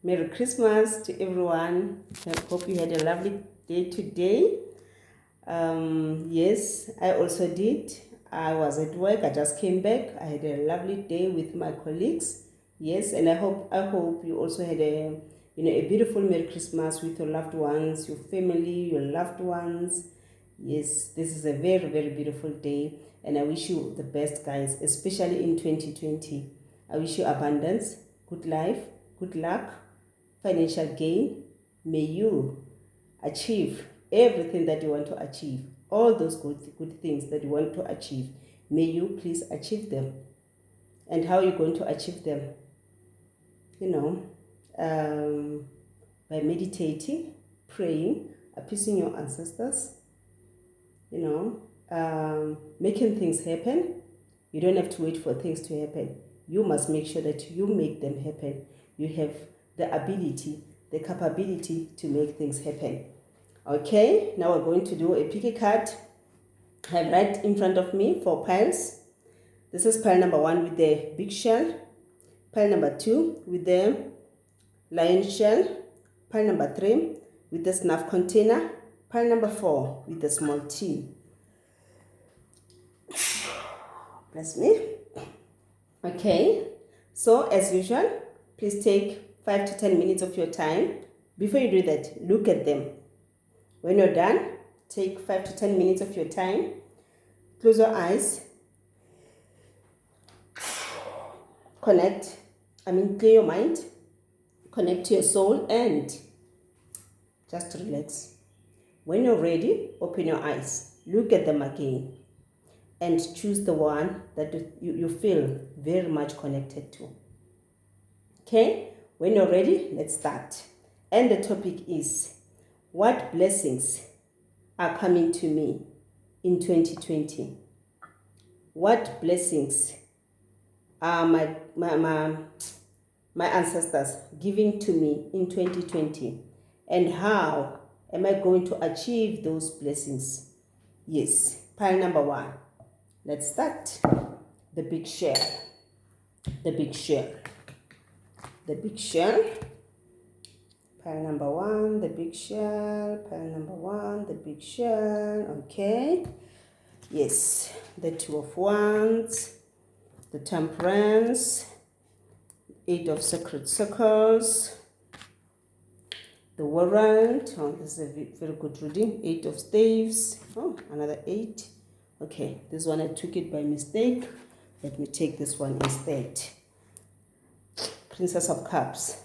Merry Christmas to everyone. I hope you had a lovely day today. Yes, I also did. I was at work. I just came back. I had a lovely day with my colleagues. Yes, and I hope you also had a beautiful Merry Christmas with your loved ones, your family, your loved ones. Yes, this is a very, very beautiful day, and I wish you the best, guys, especially in 2020. I wish you abundance, good life, good luck, financial gain. May you achieve everything that you want to achieve, all those good things that you want to achieve. May you please achieve them. And how are you going to achieve them? You know, by meditating, praying, appeasing your ancestors, making things happen. You don't have to wait for things to happen. You must make sure that you make them happen. You have the ability, the capability to make things happen. Okay, now we're going to do a picky card. I have right in front of me 4 piles. This is pile number 1 with the big shell, pile number 2 with the lion shell, pile number 3 with the snuff container, pile number 4 with the small T. Bless me. Okay, so as usual, please take 5 to 10 minutes of your time. Before you do that, look at them. When you're done, take 5 to 10 minutes of your time. Close your eyes. Clear your mind. Connect to your soul and just relax. When you're ready, open your eyes. Look at them again. And choose the one that you feel very much connected to. Okay? When you're ready, let's start. And the topic is, what blessings are coming to me in 2020? What blessings are my ancestors giving to me in 2020? And how am I going to achieve those blessings? Yes, pile number 1. Let's start. The big shell. The big shell. The big shell. Pile number 1, the big shell. Pile number 1, the big shell. Okay. Yes. The 2 of Wands. The Temperance. 8 of Sacred Circles. The World. Oh, this is a very good reading. 8 of Staves. Oh, another 8. Okay, this one I took it by mistake. Let me take this one instead. Princess of Cups.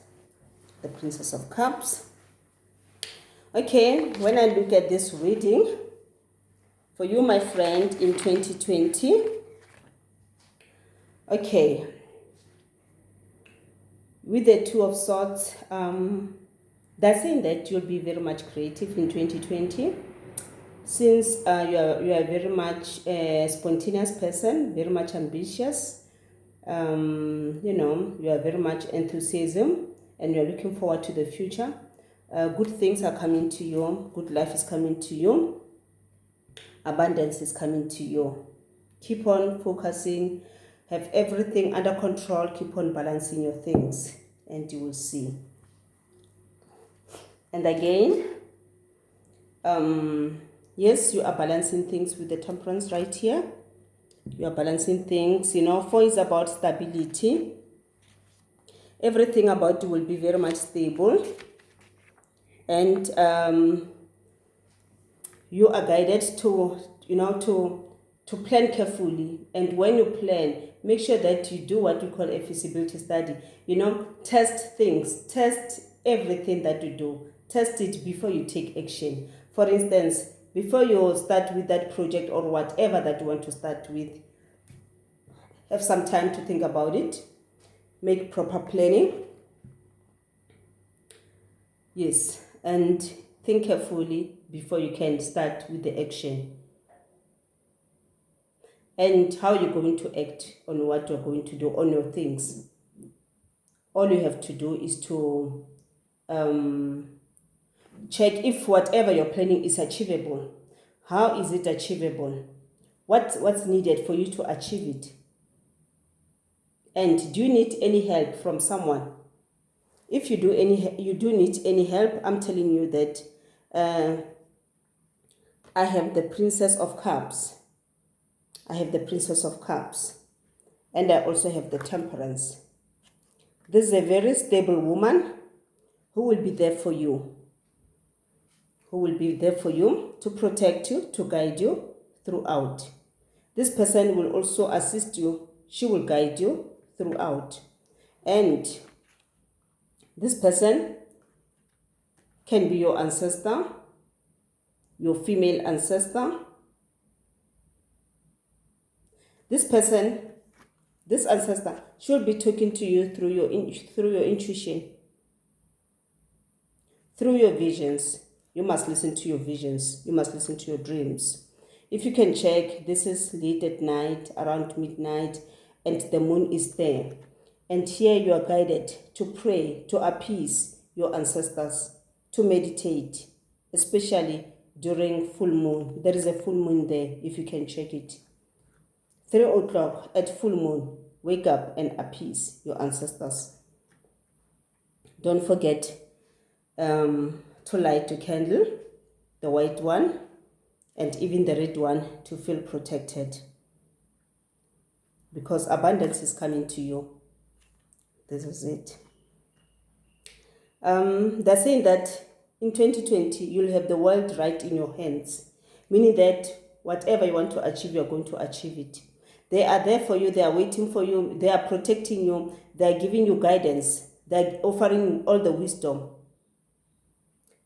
The Princess of Cups. Okay, when I look at this reading, for you, my friend, in 2020, okay, with the 2 of Swords, that's saying that you'll be very much creative in 2020. Since you are very much a spontaneous person, very much ambitious, you are very much enthusiasm, and you're looking forward to the future. Good things are coming to you. Good life is coming to you. Abundance is coming to you. Keep on focusing. Have everything under control. Keep on balancing your things, and you will see. And again, yes, you are balancing things with the Temperance right here. You are balancing things. 4 is about stability. Everything about you will be very much stable. And you are guided to plan carefully. And when you plan, make sure that you do what we call a feasibility study. Test things. Test everything that you do. Test it before you take action. For instance, before you start with that project or whatever that you want to start with, have some time to think about it. Make proper planning. Yes, and think carefully before you can start with the action. And how you're going to act on what you're going to do on your things. All you have to do is to check if whatever you're planning is achievable. How is it achievable? What's needed for you to achieve it? And do you need any help from someone? If you do need any help, I'm telling you that I have the Princess of Cups. I have the Princess of Cups. And I also have the Temperance. This is a very stable woman who will be there for you. Who will be there for you to protect you, to guide you throughout. This person will also assist you. She will guide you throughout. And this person can be your ancestor, your female ancestor. This person, this ancestor, should be talking to you through your intuition, through your visions. You must listen to your visions. You must listen to your dreams. If you can check, this is late at night, around midnight, and the moon is there. And here you are guided to pray, to appease your ancestors, to meditate, especially during full moon. There is a full moon there, if you can check it. 3 o'clock at full moon, wake up and appease your ancestors. Don't forget to light your candle, the white one, and even the red one, to feel protected. Because abundance is coming to you. This is it. They're saying that in 2020, you'll have the world right in your hands. Meaning that whatever you want to achieve, you're going to achieve it. They are there for you. They are waiting for you. They are protecting you. They are giving you guidance. They are offering all the wisdom.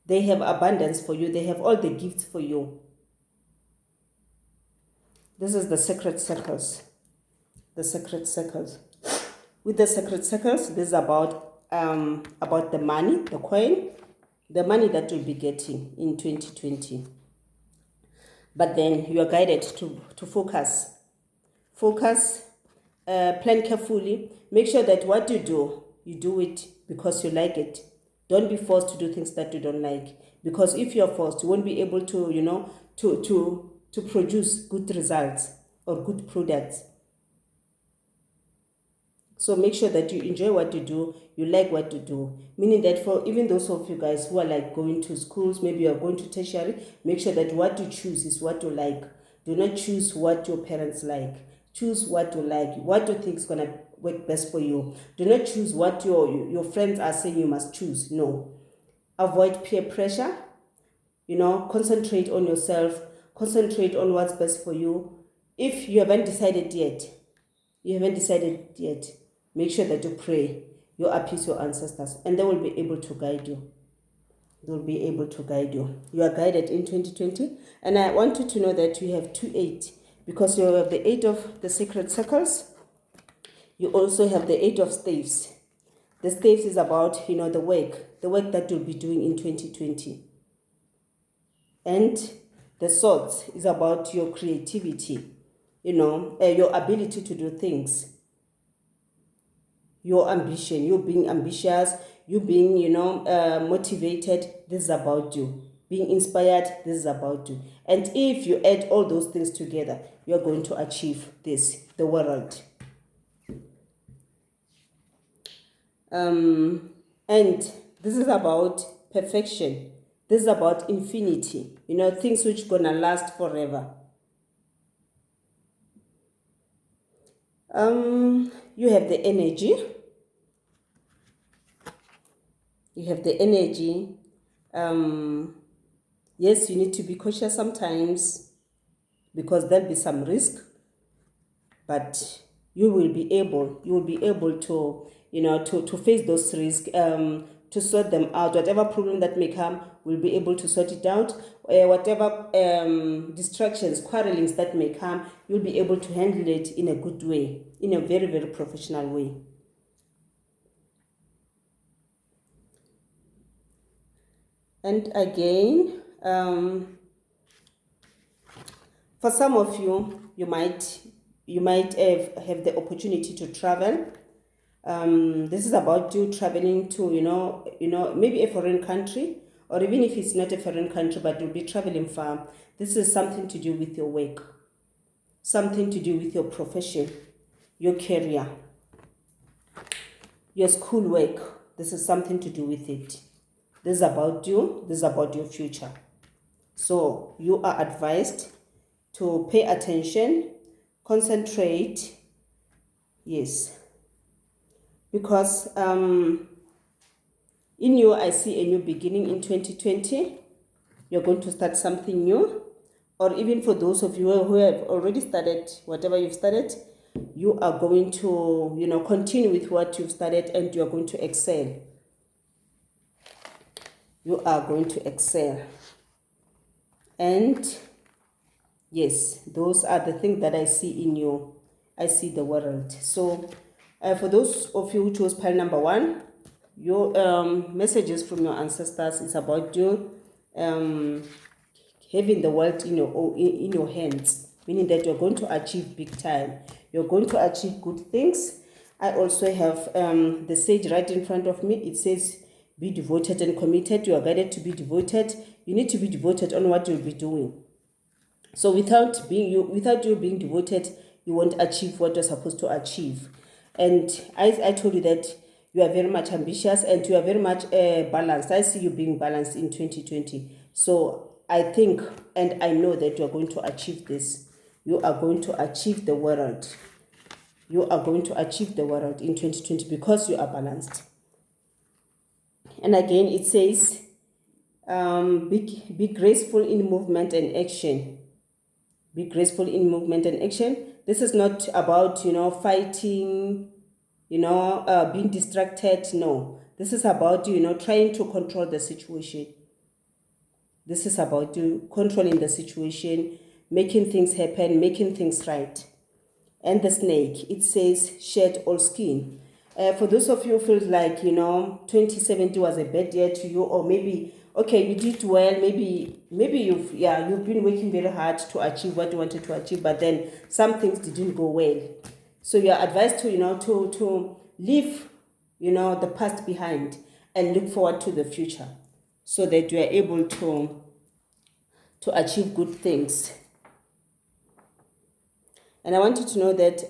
They have abundance for you. They have all the gifts for you. This is the sacred circles. The sacred circles. With the sacred circles, this is about the money, the coin, the money that you'll be getting in 2020. But then you are guided to focus. Focus, plan carefully. Make sure that what you do it because you like it. Don't be forced to do things that you don't like. Because if you're forced, you won't be able to, to produce good results or good products. So make sure that you enjoy what you do, you like what you do. Meaning that for even those of you guys who are like going to schools, maybe you're going to tertiary, make sure that what you choose is what you like. Do not choose what your parents like. Choose what you like, what you think is going to work best for you. Do not choose what your friends are saying you must choose. No. Avoid peer pressure. Concentrate on yourself. Concentrate on what's best for you. If you haven't decided yet, make sure that you pray, you appease your ancestors, and they will be able to guide you. They will be able to guide you. You are guided in 2020, and I want you to know that you have 2-8, because you have the 8 of the sacred circles. You also have the 8 of staves. The staves is about, the work that you'll be doing in 2020. And the swords is about your creativity, your ability to do things. Your ambition, you being ambitious, you being, motivated, this is about you. Being inspired, this is about you. And if you add all those things together, you're going to achieve the world. And this is about perfection. This is about infinity, things which are going to last forever. You have the energy. You have the energy. Yes, you need to be cautious sometimes because there'll be some risk, but you will be able to, to face those risks, to sort them out. Whatever problem that may come, we'll be able to sort it out. Whatever distractions, quarrelings that may come, you'll be able to handle it in a good way, in a very, very professional way. And again, for some of you, you might have the opportunity to travel. This is about you traveling to, maybe a foreign country, or even if it's not a foreign country, but you'll be traveling far. This is something to do with your work, something to do with your profession, your career, your schoolwork. This is something to do with it. This is about you. This is about your future. So you are advised to pay attention, concentrate. Yes. Because in you, I see a new beginning in 2020. You're going to start something new. Or even for those of you who have already started whatever you've started, you are going to, continue with what you've started, and you're going to excel. You are going to excel. And yes, those are the things that I see in you. I see the world. So for those of you who chose pile number 1, your messages from your ancestors is about you having the world in your hands, meaning that you're going to achieve big time. You're going to achieve good things. I also have the sage right in front of me. It says, be devoted and committed. You are guided to be devoted. You need to be devoted on what you'll be doing. So without you being devoted, you won't achieve what you're supposed to achieve. And I told you that you are very much ambitious and you are very much balanced. I see you being balanced in 2020. So I think and I know that you are going to achieve this. You are going to achieve the world. You are going to achieve the world in 2020 because you are balanced. And again, it says, be graceful in movement and action. Be graceful in movement and action. This is not about, fighting, being distracted. No. This is about, trying to control the situation. This is about you controlling the situation, making things happen, making things right. And the snake, it says, shed all skin. For those of you who feel like, 2070 was a bad year to you, or maybe, okay, you did well, maybe you've been working very hard to achieve what you wanted to achieve, but then some things didn't go well. So you are advised to, to leave, the past behind and look forward to the future so that you are able to achieve good things. And I want you to know that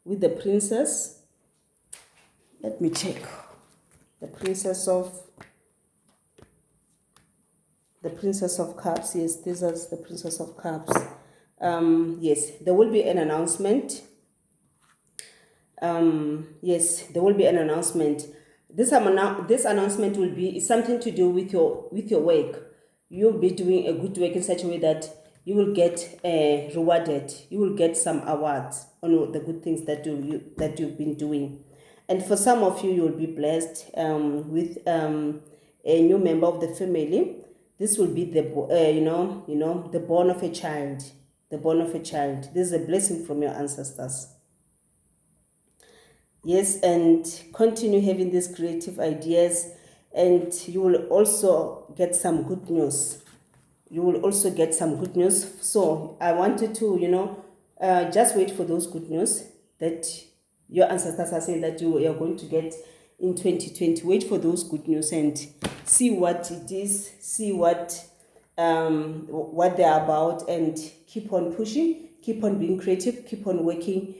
with the princess, let me check. The princess of cups. Yes, this is the princess of cups. Yes, there will be an announcement. Yes, there will be an announcement. This announcement will be something to do with your work. You'll be doing a good work in such a way that you will get rewarded. You will get some awards on the good things that you've been doing. And for some of you, you'll be blessed with a new member of the family. This will be the the born of a child. The born of a child. This is a blessing from your ancestors. Yes, and continue having these creative ideas, and you will also get some good news. You will also get some good news. So I wanted to, just wait for those good news that your ancestors are saying that you are going to get in 2020. Wait for those good news and see what it is, see what they're about, and keep on pushing, keep on being creative, keep on working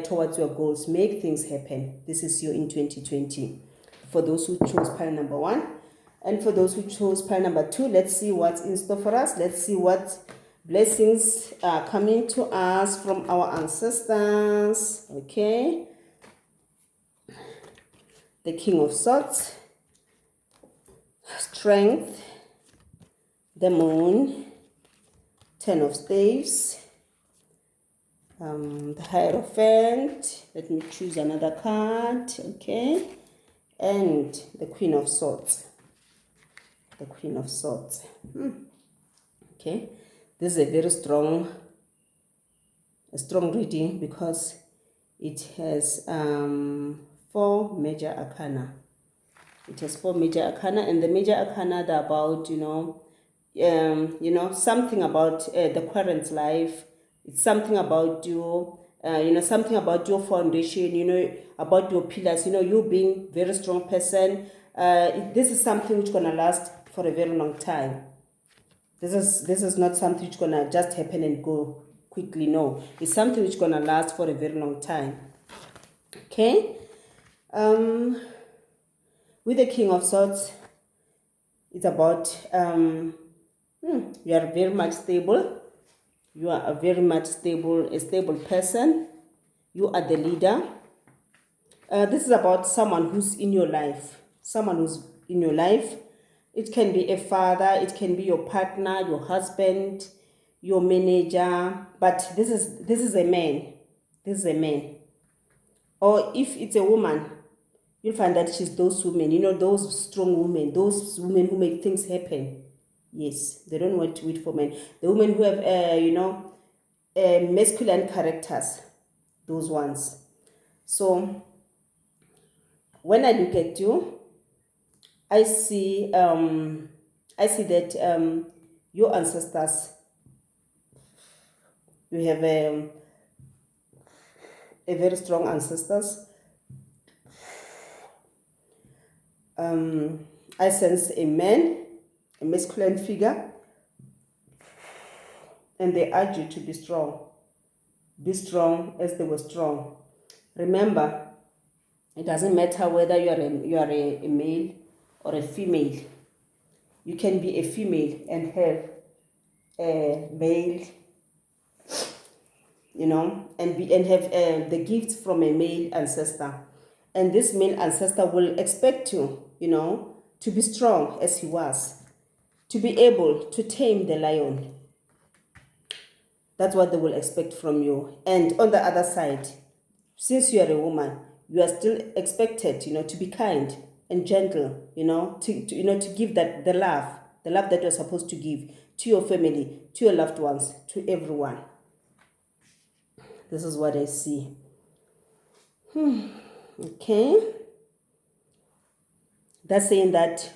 towards your goals. Make things happen. This is you in 2020. For those who chose pile number 1, and for those who chose pile number 2, let's see what's in store for us. Let's see what blessings are coming to us from our ancestors. Okay. The King of Swords, Strength, the Moon, Ten of Staves, the Hierophant. Let me choose another card. Okay. And the Queen of Swords. The Queen of Swords. Okay. This is a very strong reading because it has 4 major arcana. It has 4 major arcana, and the major arcana are about, something about the current life. It's something about you, something about your foundation, about your pillars, you being a very strong person. This is something which is going to last for a very long time. This is not something which is going to just happen and go quickly. No, it's something which is going to last for a very long time. Okay. With the King of Swords, it's about you are very much stable. You are a very much a stable person. You are the leader. This is about someone who's in your life. Someone who's in your life. It can be a father, it can be your partner, your husband, your manager. But this is a man. This is a man. Or if it's a woman, you'll find that she's those women, those strong women, those women who make things happen. Yes, they don't want to wait for men. The women who have, masculine characters, those ones. So when I look at you, I see that your ancestors, you have a very strong ancestors. I sense a man, a masculine figure, and they urge you to be strong. Be strong as they were strong. Remember, it doesn't matter whether you are a male or a female. You can be a female and have a male, and have the gifts from a male ancestor. And this male ancestor will expect you, to be strong as he was, to be able to tame the lion. That's what they will expect from you. And on the other side, since you are a woman, you are still expected, to be kind and gentle, to give the love that you're supposed to give to your family, to your loved ones, to everyone. This is what I see. Okay. That's saying that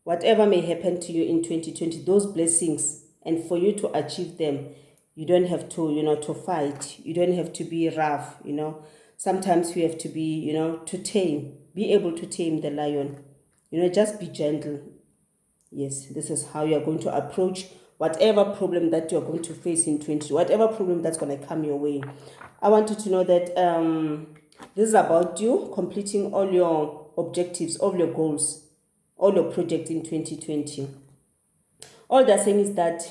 whatever may happen to you in 2020, those blessings, and for you to achieve them, you don't have to, to fight. You don't have to be rough, Sometimes you have to be, be able to tame the lion. Just be gentle. Yes, this is how you're going to approach whatever problem that you're going to face in 20, whatever problem that's going to come your way. I want you to know that this is about you completing all your objectives, all your goals, all your projects in 2020. All they're saying is that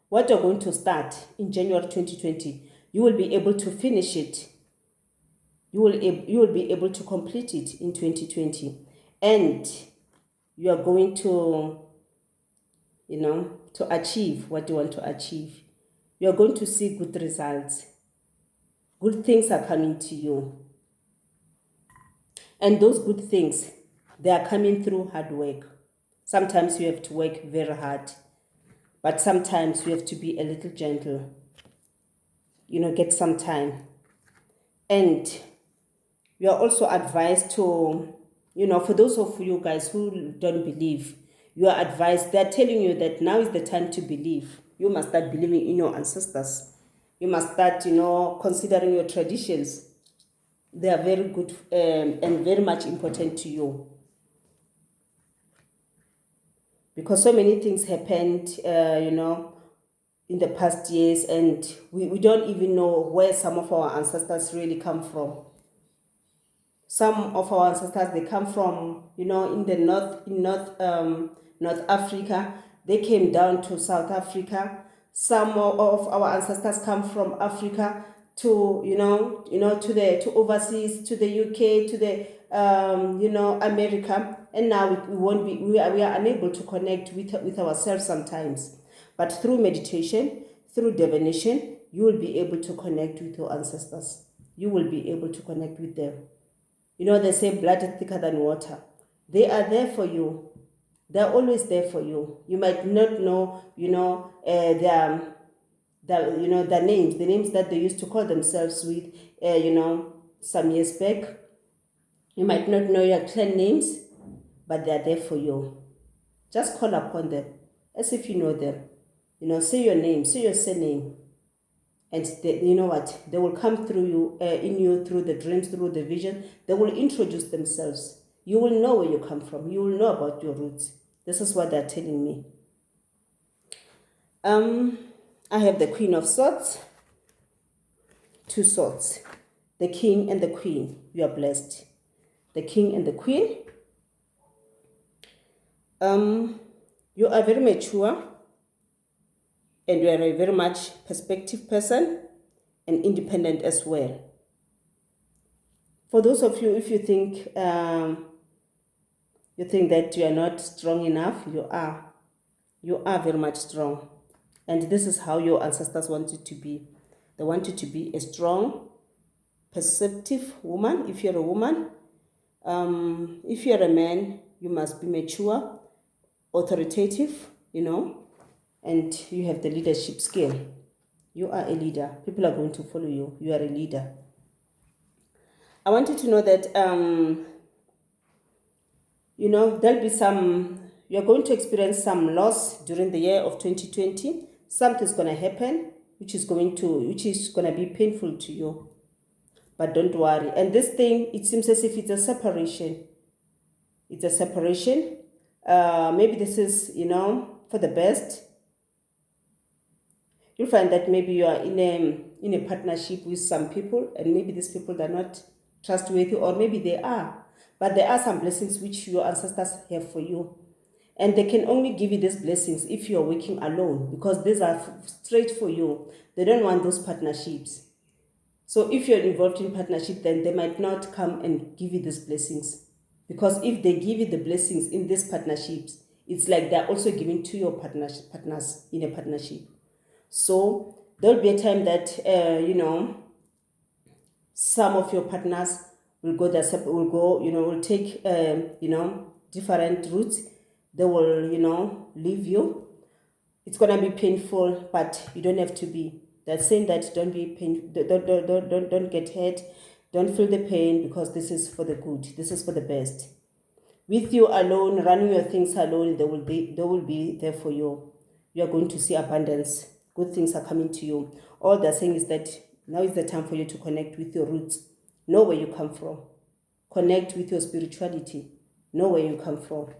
what you're going to start in January 2020, you will be able to finish it. You will be able to complete it in 2020. And you are going to, to achieve what you want to achieve. You are going to see good results. Good things are coming to you. And those good things, they are coming through hard work. Sometimes you have to work very hard. But sometimes you have to be a little gentle. Get some time. And you are also advised to, for those of you guys who don't believe, you are advised, they're telling you that now is the time to believe. You must start believing in your ancestors. You must start, considering your traditions. They are very good and very much important to you. Because so many things happened, in the past years, and we don't even know where some of our ancestors really come from. Some of our ancestors, they come from, in the North Africa. They came down to South Africa. Some of our ancestors come from Africa to, to overseas, to the UK, to the, America. And now we are unable to connect with ourselves sometimes. But through meditation, through divination, you will be able to connect with your ancestors. You will be able to connect with them. They say blood is thicker than water. They are there for you. They're always there for you. You might not know, their names, the names that they used to call themselves with, some years back. You might not know your clan names, but they're there for you. Just call upon them as if you know them. Say your name, say your surname. And you know what? They will come through you, in you, through the dreams, through the vision. They will introduce themselves. You will know where you come from. You will know about your roots. This is what they're telling me. I have the Queen of Swords, 2 swords. The King and the Queen, you are blessed. The King and the Queen. You are very mature and you are a very much perspective person and independent as well. For those of you, if you think that you are not strong enough, you are. You are very much strong. And this is how your ancestors want you to be. They want you to be a strong, perceptive woman. If you're a woman, if you're a man, you must be mature, authoritative, and you have the leadership skill. You are a leader. People are going to follow you. You are a leader. I want you to know that, there'll be you're going to experience some loss during the year of 2020. Something's going to happen, which is going to be painful to you. But don't worry. And this thing, it seems as if it's a separation. It's a separation. Maybe this is, for the best. You'll find that maybe you are in a partnership with some people, and maybe these people are not trustworthy, or maybe they are. But there are some blessings which your ancestors have for you. And they can only give you these blessings if you are working alone, because these are straight for you. They don't want those partnerships. So if you're involved in partnership, then they might not come and give you these blessings. Because if they give you the blessings in these partnerships, it's like they're also giving to your partners in a partnership. So there'll be a time that, some of your partners will will take, different routes. They will, leave you. It's going to be painful, but you don't have to be. That's saying that don't be pain, don't get hurt, don't feel the pain, because this is for the good. This is for the best. With you alone, running your things alone, they will be there for you. You are going to see abundance. Good things are coming to you. All they're saying is that now is the time for you to connect with your roots. Know where you come from. Connect with your spirituality. Know where you come from.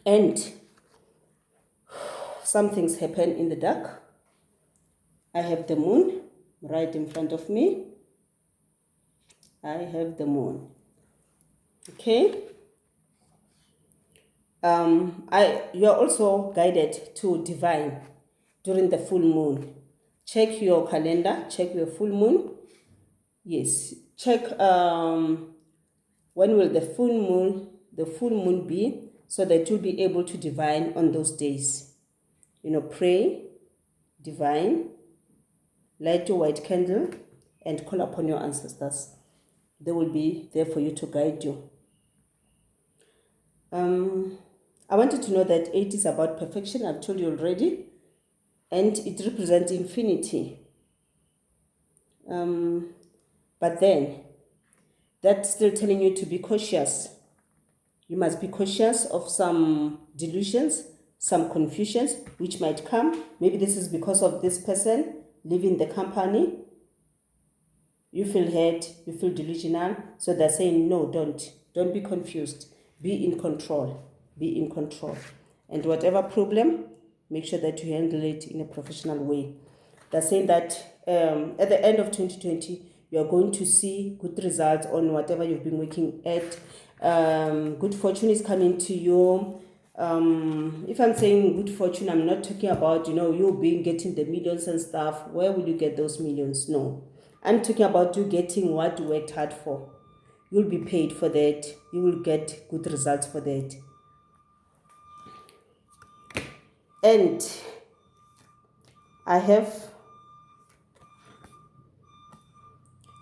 And some things happen in the dark. I have the moon right in front of me. I have the moon. Okay. You are also guided to divine during the full moon. Check your calendar. Check your full moon. Yes. Check when will the full moon be, so that you'll be able to divine on those days. Pray, divine, light your white candle, and call upon your ancestors. They will be there for you to guide you. I want you to know that 8 is about perfection. I've told you already. And it represents infinity. But then, that's still telling you to be cautious. You must be cautious of some delusions, some confusions which might come. Maybe this is because of this person leaving the company. You feel hurt, you feel delusional. So they're saying, no, don't be confused. Be in control. Be in control. And whatever problem, make sure that you handle it in a professional way. They're saying that at the end of 2020, you're going to see good results on whatever you've been working at. Good fortune is coming to you. If I'm saying good fortune, I'm not talking about, you getting the millions and stuff. Where will you get those millions? No. I'm talking about you getting what you worked hard for. You'll be paid for that. You will get good results for that. And I have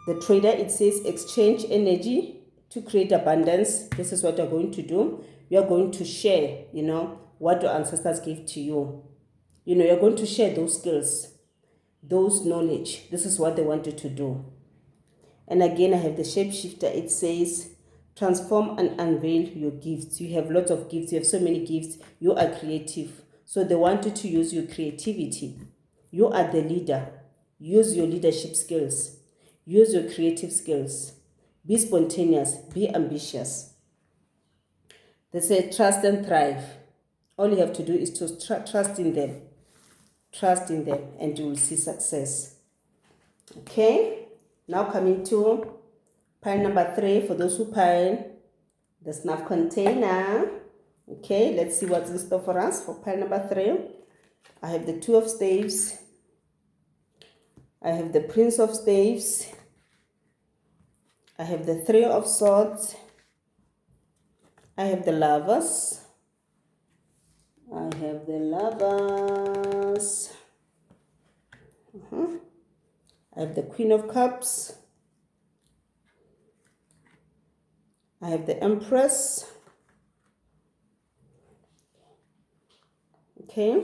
the trader. It says exchange energy to create abundance. This is what you're going to do. You're going to share, what your ancestors gave to you. You're going to share those skills, those knowledge. This is what they want you to do. And again, I have the shapeshifter. It says transform and unveil your gifts. You have lots of gifts. You have so many gifts. You are creative. So they want you to use your creativity. You are the leader. Use your leadership skills. Use your creative skills. Be spontaneous. Be ambitious. They say trust and thrive. All you have to do is to trust in them. Trust in them and you will see success. Okay, now coming to pile number 3. For those who pile the snuff container. Okay, let's see what's in store for us for pile number 3. I have the 2 of staves. I have the Prince of Staves. I have the 3 of Swords. I have the Lovers. I have the Lovers. I have the Queen of Cups. I have the Empress. Okay.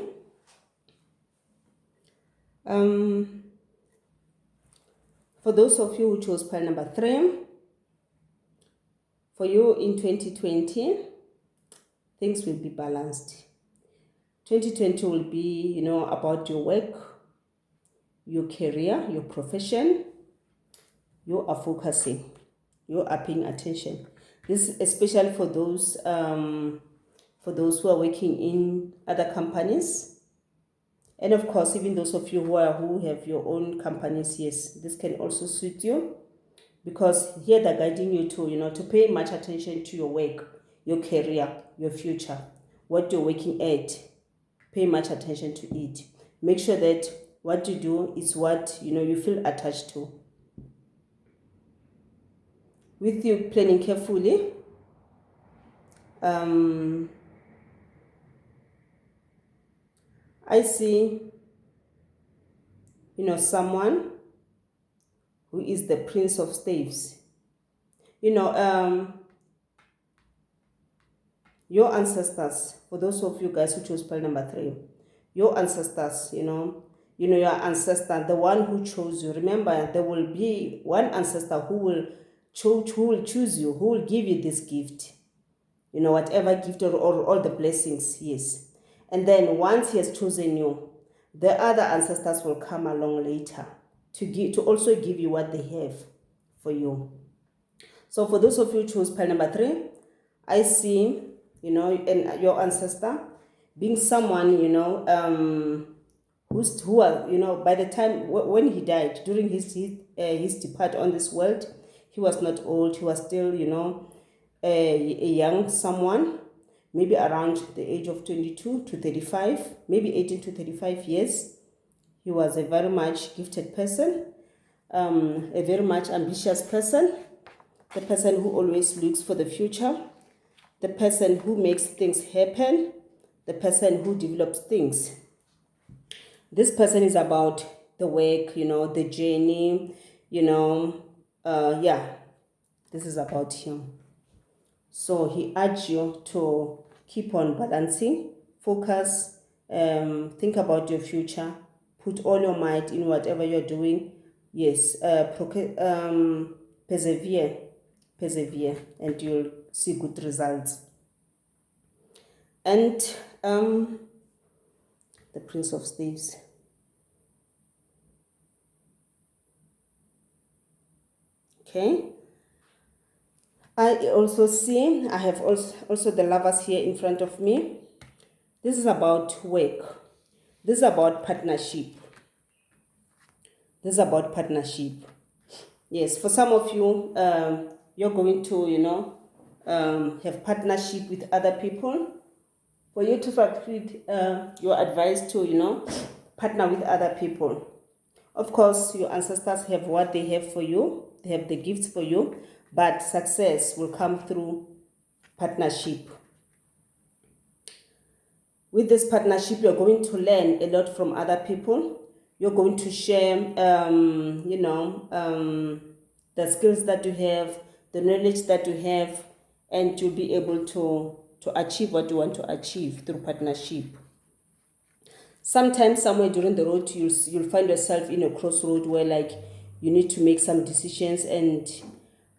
For those of you who chose pile number 3, for you in 2020, things will be balanced. 2020 will be, about your work, your career, your profession. You are focusing. You are paying attention. This is especially for those who are working in other companies. And of course, even those of you who have your own companies, yes, this can also suit you. Because here they're guiding you to pay much attention to your work, your career, your future, what you're working at. Pay much attention to it. Make sure that what you do is what you feel attached to. With you planning carefully, I see someone who is the Prince of Staves. Your ancestors, for those of you guys who chose pile number 3, your ancestors, your ancestor, the one who chose you. Remember, there will be one ancestor who will choose you, who will give you this gift, whatever gift or all the blessings, yes. And then once he has chosen you, the other ancestors will come along later to also give you what they have for you. So for those of you who chose pile number 3, I see, and your ancestor being someone, who by the time when he died, during his depart on this world, he was not old. He was still, a young someone, maybe around the age of 22 to 35, maybe 18 to 35 years. He was a very much gifted person, a very much ambitious person, the person who always looks for the future, the person who makes things happen, the person who develops things. This person is about the work, the journey, this is about him. So he urged you to keep on balancing, focus, think about your future, put all your might in whatever you're doing. Yes, persevere, and you'll see good results. And the Prince of Staves. Okay. I also see, I have also the Lovers here in front of me. This is about work. This is about partnership. This is about partnership. Yes, for some of you, you're going to, have partnership with other people. For you to succeed, you're advised to, partner with other people. Of course, your ancestors have what they have for you. They have the gifts for you. But success will come through partnership. With this partnership, you're going to learn a lot from other people. You're going to share, the skills that you have, the knowledge that you have, and you'll be able to achieve what you want to achieve through partnership. Sometimes somewhere during the road, you'll find yourself in a crossroad where you need to make some decisions, and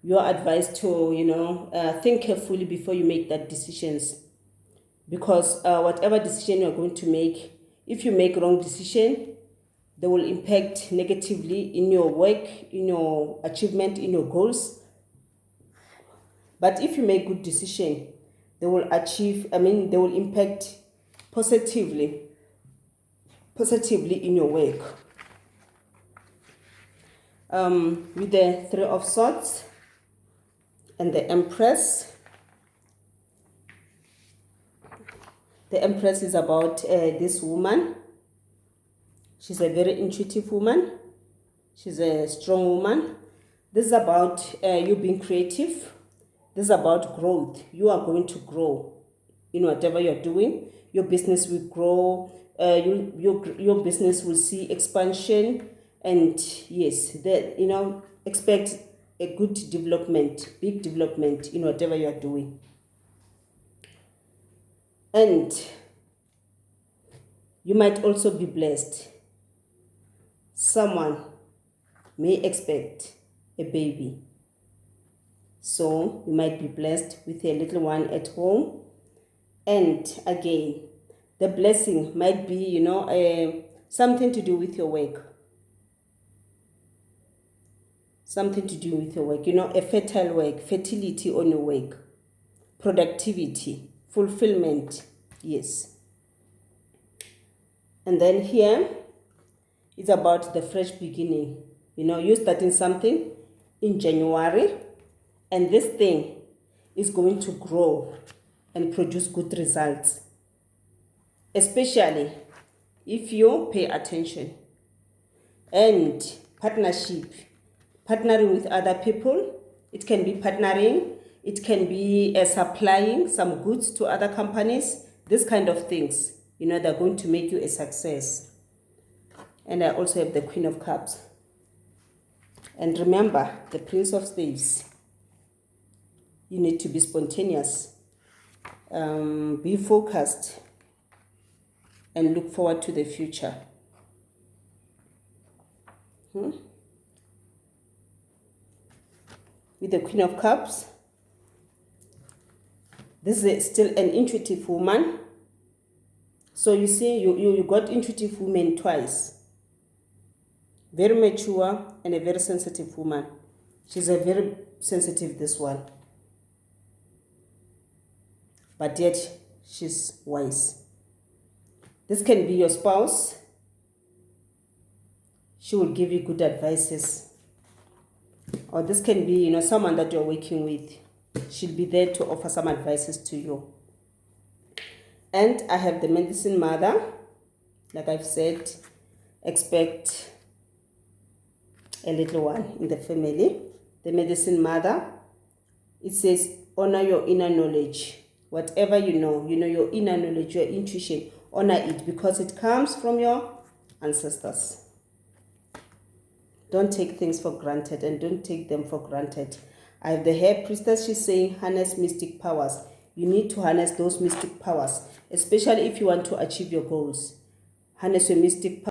you're advised to think carefully before you make that decisions, because whatever decision you're going to make, if you make wrong decision, they will impact negatively in your work, in your achievement, in your goals. But if you make good decision, they will impact positively positively in your work. With the Three of Swords and the Empress. The Empress is about this woman. She's a very intuitive woman. She's a strong woman. This is about you being creative. This is about growth. You are going to grow in whatever you're doing. Your business will grow. Your business will see expansion. And yes, expect a good development, big development in whatever you're doing. And you might also be blessed. Someone may expect a baby. So you might be blessed with a little one at home. And again, the blessing might be, something to do with your work. Something to do with your work, a fertile work, fertility on your work, productivity, fulfillment, yes. And then here, it's about the fresh beginning. You're starting something in January, and this thing is going to grow and produce good results, especially if you pay attention. And partnering with other people. It can be partnering. It can be supplying some goods to other companies. This kind of things, they're going to make you a success. And I also have the Queen of Cups. And remember, the Prince of Staves. You need to be spontaneous. Be focused. And look forward to the future. With the Queen of Cups, this is still an intuitive woman. So you see, you got intuitive women twice. Very mature and a very sensitive woman. She's a very sensitive, this one. But yet, she's wise. This can be your spouse. She will give you good advices. Or this can be, someone that you're working with. She'll be there to offer some advices to you. And I have the Medicine Mother. Like I've said, expect a little one in the family. The Medicine Mother, it says, honor your inner knowledge. Whatever you know, your inner knowledge, your intuition, honor it because it comes from your ancestors. Don't take things for granted and don't take them for granted. I have the High Priestess. She's saying harness mystic powers. You need to harness those mystic powers, especially if you want to achieve your goals. Harness your mystic powers.